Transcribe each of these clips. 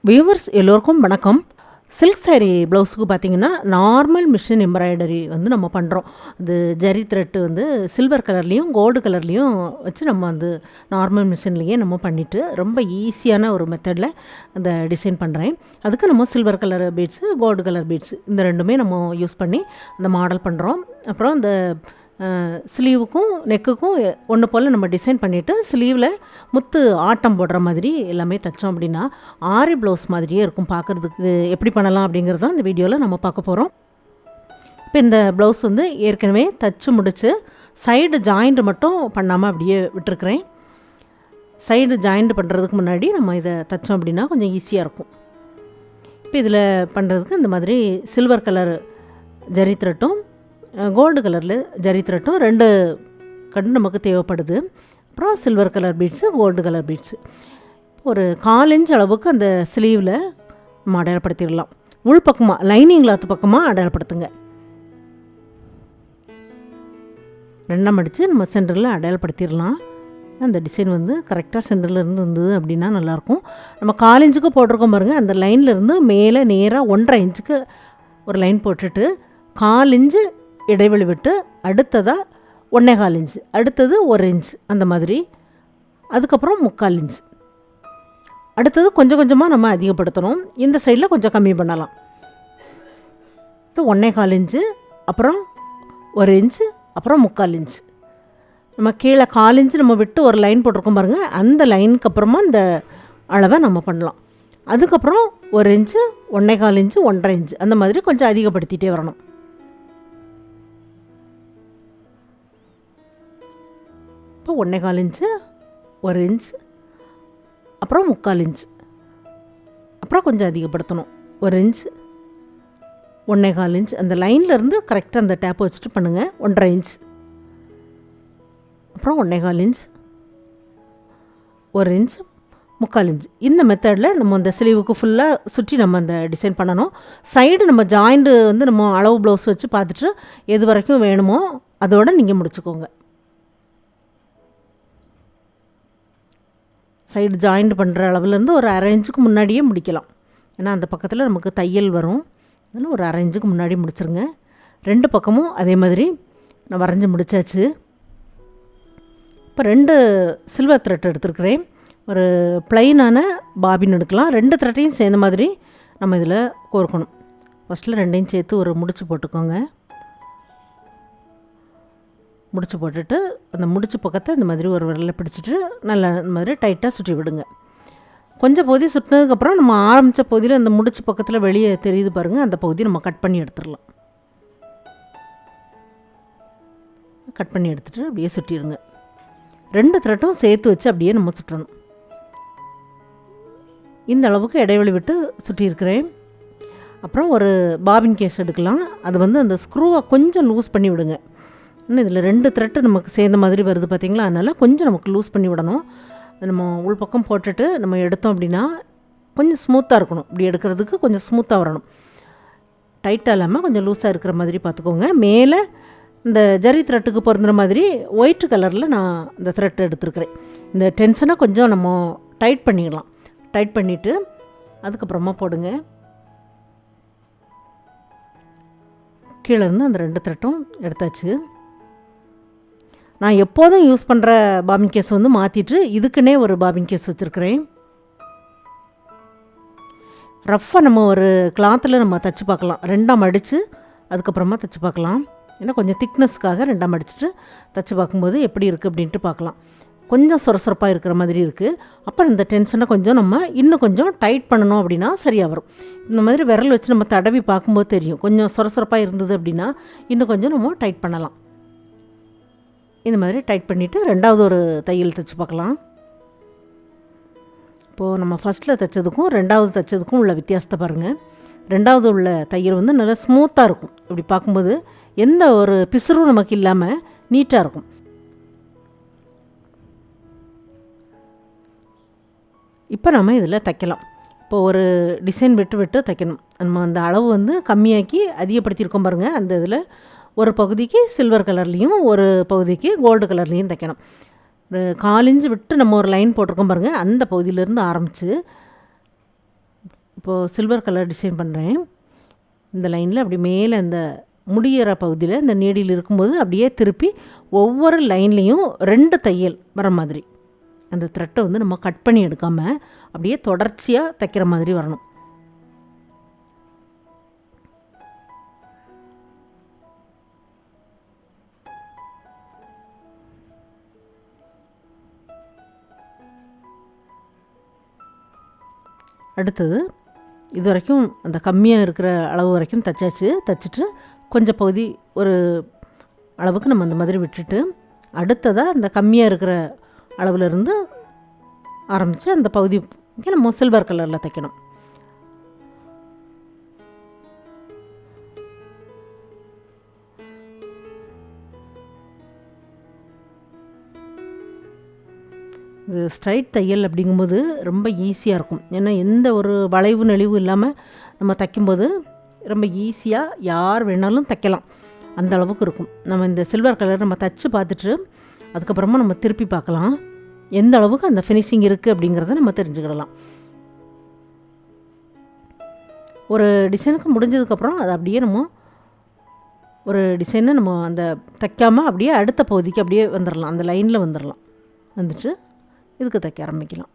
Viewers எல்லோருக்கும் வணக்கம். Silk sari ப்ளவுஸுக்கு பார்த்திங்கன்னா நார்மல் மிஷின் எம்ப்ராய்டரி வந்து நம்ம பண்ணுறோம். அது ஜரி த்ரெட்டு வந்து சில்வர் கலர்லேயும் கோல்டு கலர்லேயும் வச்சு நம்ம வந்து நார்மல் மிஷின்லேயே நம்ம பண்ணிவிட்டு ரொம்ப ஈஸியான ஒரு மெத்தடில் அந்த டிசைன் பண்ணுறேன். அதுக்கு நம்ம silver colour beads, gold colour beads இந்த ரெண்டுமே நம்ம யூஸ் பண்ணி அந்த மாடல் பண்ணுறோம். அப்புறம் இந்த ஸ்லீவுக்கும் நெக்குக்கும் ஒன்று போல் நம்ம டிசைன் பண்ணிவிட்டு ஸ்லீவில் முத்து ஆட்டம் போடுற மாதிரி எல்லாமே தைச்சோம் அப்படின்னா ஆரி ப்ளவுஸ் மாதிரியே இருக்கும் பார்க்குறதுக்கு. எப்படி பண்ணலாம் அப்படிங்கிறது தான் இந்த வீடியோவில் நம்ம பார்க்க போகிறோம். இப்போ இந்த ப்ளவுஸ் வந்து ஏற்கனவே தைச்சு முடித்து சைடு ஜாயிண்ட் மட்டும் பண்ணாமல் அப்படியே விட்டுருக்குறேன். சைடு ஜாயிண்ட் பண்ணுறதுக்கு முன்னாடி நம்ம இதை தைச்சோம் அப்படின்னா கொஞ்சம் ஈஸியாக இருக்கும். இப்போ இதில் பண்ணுறதுக்கு இந்த மாதிரி சில்வர் கலர் ஜரி த்ரெட்டும் கோல்டு கலரில் ஜரி த்ரெட்டும் 2 கண்டு நமக்கு தேவைப்படுது. அப்புறம் silver colour beads, gold colour beads ஒரு 1/4 இன்ச் அளவுக்கு அந்த ஸ்லீவில் நம்ம அடையாளப்படுத்திடலாம். உள் பக்கமாக லைனிங் கிளாத் பக்கமாக அடையாளப்படுத்துங்க. 2 மடித்து நம்ம சென்டரில் அடையாளப்படுத்திடலாம். அந்த டிசைன் வந்து கரெக்டாக சென்டரில் இருந்தது அப்படின்னா நல்லாயிருக்கும். நம்ம 1/4 இன்ச்சுக்கு போட்டிருக்கோம் பாருங்கள், அந்த லைன்லேருந்து மேலே நேராக 1.5 இன்ச்சுக்கு ஒரு லைன் போட்டுட்டு 1/4 இன்ச்சு இடைவெளி விட்டு அடுத்ததாக 1.25 இன்ச்சு, அடுத்தது 1 இன்ச், அந்த மாதிரி. அதுக்கப்புறம் 3/4 இன்ச், அடுத்தது கொஞ்சம் கொஞ்சமாக நம்ம அதிகப்படுத்தணும். இந்த சைடில் கொஞ்சம் கம்மி பண்ணலாம். இது 1.25 இன்ச்சு, அப்புறம் 1 இன்ச்சு, அப்புறம் 3/4 இன்ச். நம்ம கீழே 1/4 இன்ச்சு நம்ம விட்டு ஒரு லைன் போட்டிருக்கோம் பாருங்கள், அந்த லைனுக்கு அப்புறமா இந்த அளவை நம்ம பண்ணலாம். அதுக்கப்புறம் 1 இன்ச்சு, 1.25 இன்ச்சு, 1.5 இன்ச்சு, அந்த மாதிரி கொஞ்சம் அதிகப்படுத்திகிட்டே வரணும். இப்போ 1.25 இன்ச்சு, 1 இன்ச், அப்புறம் 3/4 இன்ச், அப்புறம் கொஞ்சம் அதிகப்படுத்தணும். 1 இன்ச், 1.25 இன்ச், அந்த லைன்லேருந்து கரெக்டாக அந்த டேப்பை வச்சுட்டு பண்ணுங்கள். 1.5 இன்ச், அப்புறம் 1.25 இன்ச், 1 இன்ச், 3/4 இன்ச். இந்த மெத்தடில் நம்ம அந்த ஸ்லீவுக்கு ஃபுல்லாக சுற்றி நம்ம அந்த டிசைன் பண்ணணும். சைடு நம்ம ஜாயிண்ட்டு வந்து நம்ம அளவு ப்ளவுஸ் வச்சு பார்த்துட்டு எது வரைக்கும் வேணுமோ அதோடு நீங்கள் முடிச்சுக்கோங்க. சைடு ஜாயிண்ட் பண்ணுற அளவுலேருந்து ஒரு 1/2 இன்ச்சுக்கு முன்னாடியே முடிக்கலாம். ஏன்னா அந்த பக்கத்தில் நமக்கு தையல் வரும். அதனால் ஒரு 1/2 இன்ச்சுக்கு முன்னாடி முடிச்சிருங்க. 2 பக்கமும் அதே மாதிரி நான் வரைஞ்சி முடித்தாச்சு. இப்போ 2 சில்வர் த்ரெட் எடுத்துருக்கிறேன். ஒரு ப்ளைனான பாபின் எடுக்கலாம். 2 த்ரெட்டையும் சேர்ந்த மாதிரி நம்ம இதில் கோர்க்கணும். ஃபஸ்ட்டில் 2ஐயும் சேர்த்து ஒரு முடிச்சு போட்டுக்கோங்க. முடிச்சு போட்டுட்டு அந்த முடிச்சு பக்கத்தை இந்த மாதிரி ஒரு விரலில் பிடிச்சிட்டு நல்லா இந்த மாதிரி டைட்டாக சுற்றி விடுங்க. கொஞ்சம் பகுதி சுற்றினதுக்கப்புறம் நம்ம ஆரம்பித்த பகுதியில் அந்த முடிச்சு பக்கத்தில் வெளியே தெரியுது பாருங்கள், அந்த பகுதி நம்ம கட் பண்ணி எடுத்துடலாம். கட் பண்ணி எடுத்துகிட்டு அப்படியே சுற்றிடுங்க. 2 த்ரெட்டும் சேர்த்து வச்சு அப்படியே நம்ம சுற்றணும். இந்த அளவுக்கு இடைவெளி விட்டு சுற்றியிருக்கிறேன். அப்புறம் ஒரு பாபின் கேஸ் எடுக்கலாம். அது வந்து அந்த ஸ்க்ரூவை கொஞ்சம் லூஸ் பண்ணி விடுங்க. இன்னும் இதில் 2 த்ரெட்டு நமக்கு சேர்ந்த மாதிரி வருது பார்த்திங்களா, அதனால் கொஞ்சம் நமக்கு லூஸ் பண்ணி விடணும். நம்ம உள் பக்கம் போட்டுட்டு நம்ம எடுத்தோம் அப்படின்னா கொஞ்சம் ஸ்மூத்தாக இருக்கணும். இப்படி எடுக்கிறதுக்கு கொஞ்சம் ஸ்மூத்தாக வரணும். டைட்டாக இல்லாமல் கொஞ்சம் லூஸாக இருக்கிற மாதிரி பார்த்துக்கோங்க. மேலே இந்த ஜரி த்ரெட்டுக்கு பொருந்துற மாதிரி ஒயிட் கலரில் நான் இந்த த்ரெட் எடுத்துருக்கிறேன். இந்த டென்ஷனை கொஞ்சம் நம்ம டைட் பண்ணிடலாம். டைட் பண்ணிவிட்டு அதுக்கப்புறமா போடுங்க. கீழே இருந்து அந்த 2 த்ரெட்டும் எடுத்தாச்சு. நான் எப்போதும் யூஸ் பண்ணுற பாபின் கேஸ் வந்து மாற்றிட்டு இதுக்குன்னே ஒரு பாபின் கேஸ் வச்சுருக்கிறேன். ரஃப்பாக நம்ம ஒரு கிளாத்தில் நம்ம தைச்சி பார்க்கலாம். 2ஆக மடித்து அதுக்கப்புறமா தைச்சி பார்க்கலாம். ஏன்னா கொஞ்சம் திக்னஸ்க்காக 2ஆக மடிச்சுட்டு தைச்சி பார்க்கும்போது எப்படி இருக்குது அப்படின்ட்டு பார்க்கலாம். கொஞ்சம் சொரசொரப்பாக இருக்கிற மாதிரி இருக்குது. அப்புறம் இந்த டென்ஷனை கொஞ்சம் நம்ம இன்னும் கொஞ்சம் டைட் பண்ணணும் அப்படின்னா சரியாக வரும். இந்த மாதிரி விரல் வச்சு நம்ம தடவி பார்க்கும்போது தெரியும். கொஞ்சம் சொரசொரப்பாக இருந்தது அப்படின்னா இன்னும் கொஞ்சம் நம்ம டைட் பண்ணலாம். இந்த மாதிரி டைட் பண்ணிவிட்டு 2வது ஒரு தையல் தைச்சி பார்க்கலாம். இப்போது நம்ம ஃபஸ்ட்டில் தைச்சதுக்கும் 2வது தைச்சதுக்கும் உள்ள வித்தியாசத்தை பாருங்கள். 2வது உள்ள தையல் வந்து நல்லா ஸ்மூத்தாக இருக்கும். இப்படி பார்க்கும்போது எந்த ஒரு பிசுறும் நமக்கு இல்லாமல் நீட்டாக இருக்கும். இப்போ நம்ம இதில் தைக்கலாம். இப்போ ஒரு டிசைன் விட்டு விட்டு தைக்கணும். நம்ம அந்த அளவு வந்து கம்மியாக்கி அதிகப்படுத்தியிருக்கோம் பாருங்கள். அந்த இதில் ஒரு பகுதிக்கு சில்வர் கலர்லேயும் ஒரு பகுதிக்கு கோல்டு கலர்லேயும் தைக்கணும். 1/4 இன்ச் விட்டு நம்ம ஒரு லைன் போட்டிருக்கோம் பாருங்கள், அந்த பகுதியிலேருந்து ஆரம்பித்து இப்போது சில்வர் கலர் டிசைன் பண்ணுறேன். இந்த லைனில் அப்படி மேலே அந்த முடிகிற பகுதியில் இந்த நீடில் இருக்கும்போது அப்படியே திருப்பி ஒவ்வொரு லைன்லேயும் 2 தையல் வர மாதிரி அந்த த்ரெட்டை வந்து நம்ம கட் பண்ணி எடுக்காமல் அப்படியே தொடர்ச்சியாக தைக்கிற மாதிரி வரணும். அடுத்தது இது வரைக்கும் அந்த கம்மியாக இருக்கிற அளவு வரைக்கும் தைச்சிட்டு கொஞ்சம் பகுதி ஒரு அளவுக்கு நம்ம அந்த மாதிரி விட்டுட்டு அடுத்ததாக அந்த கம்மியாக இருக்கிற அளவுலேருந்து ஆரம்பித்து அந்த பகுதிக்கு நம்ம சில்வர் கலரில் தைக்கணும். இது ஸ்ட்ரைட் தையல் அப்படிங்கும்போது ரொம்ப ஈஸியாக இருக்கும். ஏன்னா எந்த ஒரு வளைவு நெளிவு இல்லாமல் நம்ம தைக்கும்போது ரொம்ப ஈஸியாக யார் வேணாலும் தைக்கலாம், அந்த அளவுக்கு இருக்கும். நம்ம இந்த சில்வர் கலர் நம்ம தைச்சி பார்த்துட்டு அதுக்கப்புறமா நம்ம திருப்பி பார்க்கலாம், எந்த அளவுக்கு அந்த ஃபினிஷிங் இருக்குது அப்படிங்கிறத நம்ம தெரிஞ்சுக்கிடலாம். ஒரு டிசைனுக்கு முடிஞ்சதுக்கப்புறம் அதை அப்படியே நம்ம ஒரு டிசைனை நம்ம அந்த தைக்காமல் அப்படியே அடுத்த பகுதிக்கு அப்படியே வந்துடலாம், அந்த லைனில் வந்துட்டு இதுக்கு தைக்க ஆரம்பிக்கலாம்.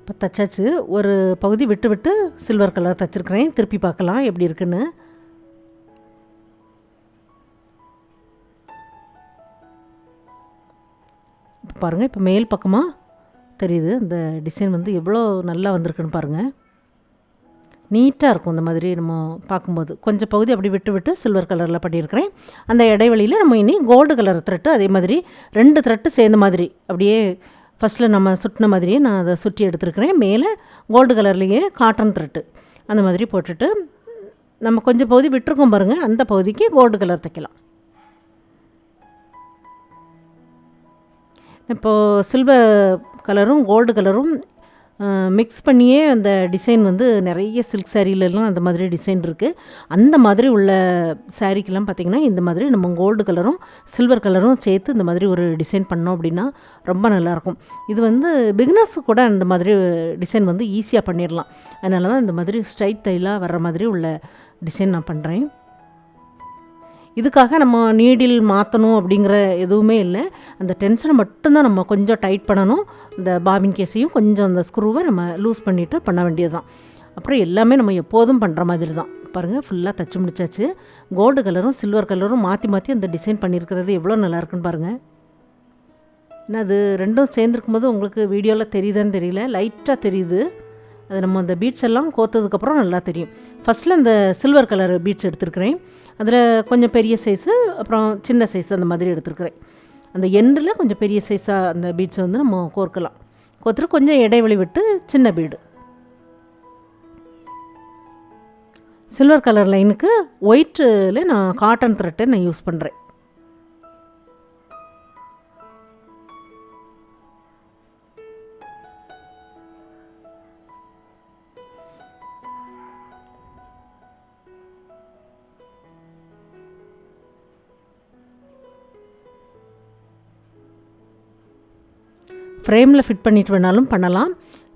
இப்போ தைச்சாச்சு. ஒரு பகுதி விட்டு சில்வர் கலர் தைச்சிருக்கிறேன். திருப்பி பார்க்கலாம் எப்படி இருக்குன்னு. இப்போ பாருங்கள், இப்போ மேல் பக்கமாக தெரியுது அந்த டிசைன் வந்து எவ்வளோ நல்லா வந்திருக்குன்னு பாருங்கள். நீட்டாக இருக்கும் இந்த மாதிரி நம்ம பார்க்கும்போது. கொஞ்சம் பகுதி அப்படி விட்டு சில்வர் கலரில் பண்ணியிருக்கிறேன். அந்த இடைவெளியில் நம்ம இனி கோல்டு கலர் த்ரெட்டு அதே மாதிரி 2 த்ரெட்டு சேர்ந்த மாதிரி அப்படியே ஃபஸ்ட்டில் நம்ம சுட்டின மாதிரியே நான் அதை சுற்றி எடுத்துருக்கிறேன். மேலே கோல்டு கலர்லேயே காட்டன் த்ரெட்டு அந்த மாதிரி போட்டுட்டு நம்ம கொஞ்சம் பகுதி விட்டுருக்கோம் பாருங்கள், அந்த பகுதிக்கு கோல்டு கலர் தைக்கலாம். இப்போது சில்வர் கலரும் கோல்டு கலரும் மிக்ஸ் பண்ணியே அந்த டிசைன் வந்து நிறைய சில்க் சாரீலெலாம் அந்த மாதிரி டிசைன் இருக்குது. அந்த மாதிரி உள்ள சாரீக்கெலாம் பார்த்திங்கன்னா இந்த மாதிரி நம்ம கோல்டு கலரும் சில்வர் கலரும் சேர்த்து இந்த மாதிரி ஒரு டிசைன் பண்ணோம் அப்படின்னா ரொம்ப நல்லாயிருக்கும். இது வந்து பிகினர்ஸு கூட அந்த மாதிரி டிசைன் வந்து ஈஸியாக பண்ணிடலாம். அதனால தான் இந்த மாதிரி ஸ்ட்ரைட் தையலாக வர்ற மாதிரி உள்ள டிசைன் நான் பண்ணுறேன். இதுக்காக நம்ம நீடில் மாற்றணும் அப்படிங்கிற எதுவுமே இல்லை. அந்த டென்ஷனை மட்டும்தான் நம்ம கொஞ்சம் டைட் பண்ணணும். இந்த பாபின் கேஸையும் கொஞ்சம் அந்த ஸ்க்ரூவை நம்ம லூஸ் பண்ணிவிட்டு பண்ண வேண்டியது தான். அப்புறம் எல்லாமே நம்ம எப்போதும் பண்ணுற மாதிரி தான். பாருங்கள், ஃபுல்லாக தைச்சி முடிச்சாச்சு. கோல்டு கலரும் சில்வர் கலரும் மாற்றி அந்த டிசைன் பண்ணியிருக்கிறது எவ்வளோ நல்லாயிருக்குன்னு பாருங்கள். ஏன்னா அது ரெண்டும் சேர்ந்துருக்கும் போது உங்களுக்கு வீடியோவில் தெரியுதான்னு தெரியல, லைட்டாக தெரியுது. அது நம்ம அந்த பீட்ஸ் எல்லாம் கோத்ததுக்கப்புறம் நல்லா தெரியும். ஃபஸ்ட்டில் அந்த சில்வர் கலர் பீட்ஸ் எடுத்துருக்கிறேன். அதில் கொஞ்சம் பெரிய சைஸு அப்புறம் சின்ன சைஸ் அந்த மாதிரி எடுத்துருக்கிறேன். அந்த எண்டில் கொஞ்சம் பெரிய சைஸாக அந்த பீட்ஸை வந்து நம்ம கோர்க்கலாம். கோத்துட்டு கொஞ்சம் இடைவெளி விட்டு சின்ன பீடு. சில்வர் கலர் லைனுக்கு ஒயிட்டில் நான் காட்டன் த்ரெட்டை நான் யூஸ் பண்ணுறேன். ஃப்ரேமில் ஃபிட் பண்ணிட்டு வேணாலும் பண்ணலாம்.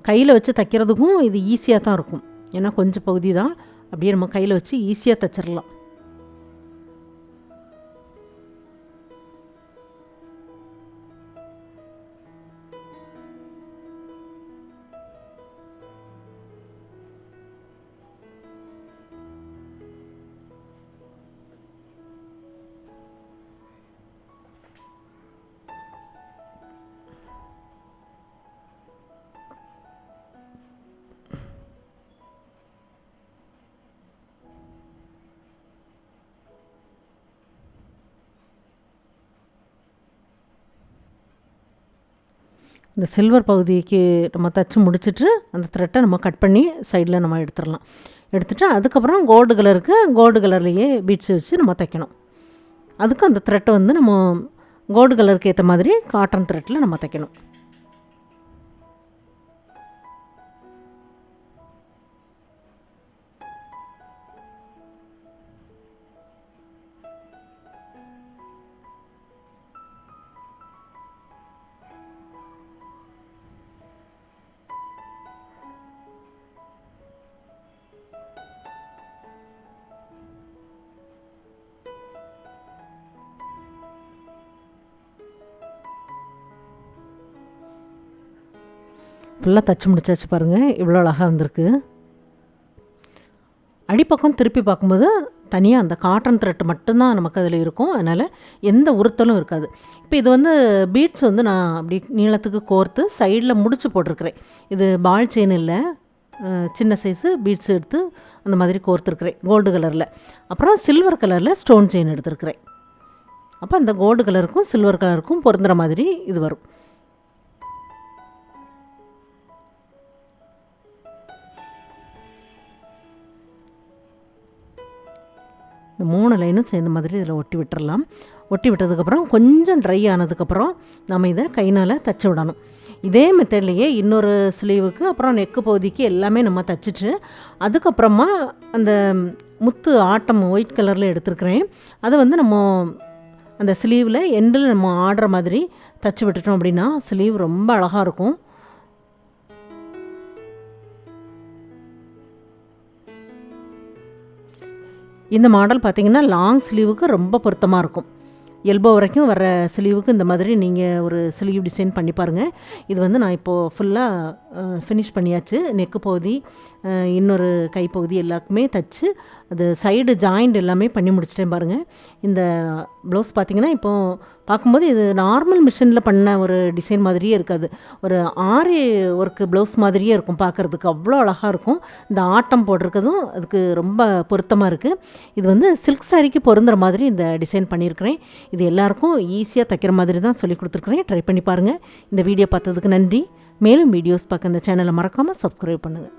கையில் வச்சு தைக்கிறதுக்கும் இது ஈஸியாக தான் இருக்கும். ஏன்னா கொஞ்சம் பகுதி தான், அப்படியே நம்ம கையில் வச்சு ஈஸியாக தைச்சிடலாம். இந்த சில்வர் பகுதிக்கு நம்ம தச்சு முடிச்சுட்டு அந்த த்ரெட்டை நம்ம கட் பண்ணி சைடில் நம்ம எடுத்துடலாம். எடுத்துகிட்டு அதுக்கப்புறம் கோல்டு கலர்லேயே பீட்ஸ் வச்சு நம்ம தைக்கணும். அதுக்கு அந்த த்ரெட்டை வந்து நம்ம கோல்டு கலருக்கு ஏற்ற மாதிரி காட்டன் த்ரெட்டில் நம்ம தைக்கணும். ஃபுல்லாக தச்சு முடிச்சாச்சு பாருங்கள், இவ்வளோ அழகாக வந்திருக்கு. அடிப்பக்கம் திருப்பி பார்க்கும்போது தனியாக அந்த காட்டன் த்ரெட் மட்டும்தான் நமக்கு அதில் இருக்கும். அதனால் எந்த உறுத்தலும் இருக்காது. இப்போ இது வந்து பீட்ஸ் வந்து நான் அப்படி நீளத்துக்கு கோர்த்து சைடில் முடிச்சு போட்டிருக்கிறேன். இது பால் செயின் இல்லை, சின்ன சைஸு பீட்ஸ் எடுத்து அந்த மாதிரி கோர்த்துருக்குறேன் கோல்டு கலரில். அப்புறம் சில்வர் கலரில் ஸ்டோன் செயின் எடுத்துருக்குறேன். அப்போ அந்த கோல்டு கலருக்கும் சில்வர் கலருக்கும் பொருந்துகிற மாதிரி இது வரும். இந்த 3 லைனும் சேர்ந்த மாதிரி இதில் ஒட்டி விட்டுறலாம். ஒட்டி விட்டதுக்கப்புறம் கொஞ்சம் ட்ரை ஆனதுக்கப்புறம் நம்ம இதை கைனால் தச்சு விடணும். இதே மெத்தட்லேயே இன்னொரு ஸ்லீவுக்கு அப்புறம் நெக்கு பகுதிக்கு எல்லாமே நம்ம தச்சுட்டு அதுக்கப்புறமா அந்த முத்து ஆட்டம் ஒயிட் கலரில் எடுத்துருக்கிறேன். அதை வந்து நம்ம அந்த ஸ்லீவில் எண்டில் நம்ம ஆடுற மாதிரி தச்சு விட்டுட்டோம் அப்படின்னா ஸ்லீவ் ரொம்ப அழகாக இருக்கும். இந்த மாடல் பார்த்திங்கன்னா லாங் ஸ்லீவுக்கு ரொம்ப பொருத்தமாக இருக்கும். எல்போ வரைக்கும் வர ஸ்லீவுக்கு இந்த மாதிரி நீங்கள் ஒரு ஸ்லீவ் டிசைன் பண்ணி பாருங்கள். இது வந்து நான் இப்போது ஃபுல்லாக ஃபினிஷ் பண்ணியாச்சு. நெக்கு பகுதி இன்னொரு கைப்பகுதி எல்லாருக்குமே தைச்சு அது சைடு ஜாயிண்ட் எல்லாமே பண்ணி முடிச்சிட்டேன் பாருங்கள். இந்த ப்ளவுஸ் பார்த்திங்கன்னா இப்போது பார்க்கும்போது இது நார்மல் மிஷினில் பண்ண ஒரு டிசைன் மாதிரியே இருக்காது. ஒரு ஆரி ஒர்க்கு ப்ளவுஸ் மாதிரியே இருக்கும் பார்க்குறதுக்கு. அவ்வளோ அழகாக இருக்கும். இந்த ஆட்டம் போட்டிருக்கிறதும் அதுக்கு ரொம்ப பொருத்தமாக இருக்குது. இது வந்து சில்க் சாரிக்கு பொருந்துகிற மாதிரி இந்த டிசைன் பண்ணியிருக்கிறேன். இது எல்லாருக்கும் ஈஸியாக தைக்கிற மாதிரி தான் சொல்லி கொடுத்துருக்குறேன். ட்ரை பண்ணி பாருங்கள். இந்த வீடியோ பார்த்ததுக்கு நன்றி. மேலும் வீடியோஸ் பார்க்க இந்த சேனலை மறக்காமல் சப்ஸ்கிரைப் பண்ணுங்கள்.